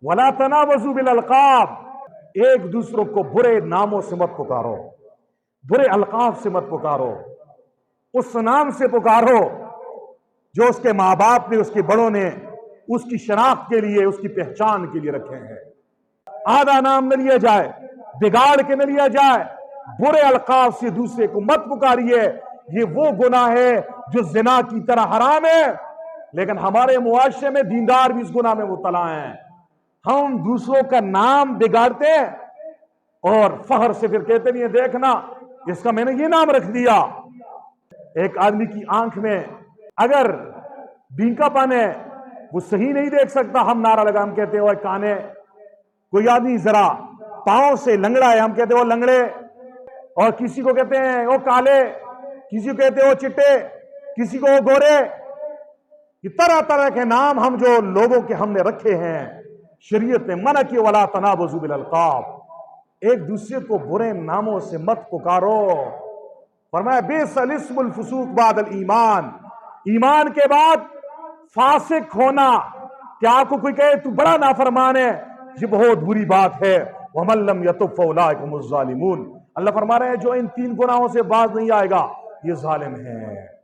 वला तनावज़ू बिल अलक़ाब, एक दूसरों को बुरे नामों से मत पुकारो, बुरे अलकाब से मत पुकारो, उस नाम से पुकारो जो उसके माँ बाप ने, उसके बड़ों ने उसकी शनाख्त के लिए, उसकी पहचान के लिए रखे हैं। आधा नाम न लिया जाए, बिगाड़ के न लिया जाए, बुरे अलकाब से दूसरे को मत पुकारिए। ये वो गुनाह है जो जिना की तरह हराम है, लेकिन हमारे मुआशरे में दीनदार भी इस गुनाह में मुब्तला हैं। हम दूसरों का नाम बिगाड़ते हैं और फहर से फिर कहते नहीं है, देखना इसका मैंने ये नाम रख दिया। एक आदमी की आंख में अगर बीकापन है, वो सही नहीं देख सकता, हम नारा लगा, हम कहते हैं वो काने। कोई आदमी जरा पांव से लंगड़ा है, हम कहते हैं वो लंगड़े। और किसी को कहते हैं वो काले, किसी को कहते हैं वो चिट्टे, किसी को वो गोरे। ये तरह तरह के नाम हम जो लोगों के हमने रखे हैं, शरीयत ने मना किया, वला तनाबज़ू बिल अलक़ाब, एक दूसरे को बुरे नामों से मत पुकारो। फरमाया बि'सल इस्मुल फुसूक बादल ईमान, ईमान के बाद फासिक होना। क्या आपको कोई कहे तू बड़ा नाफरमान है, ये बहुत बुरी बात है। वमन लम यतुब फउलाइका हुमुज़ ज़ालिमून, अल्लाह फरमा रहे हैं जो इन तीन गुनाहों से बाज नहीं आएगा ये जालिम है।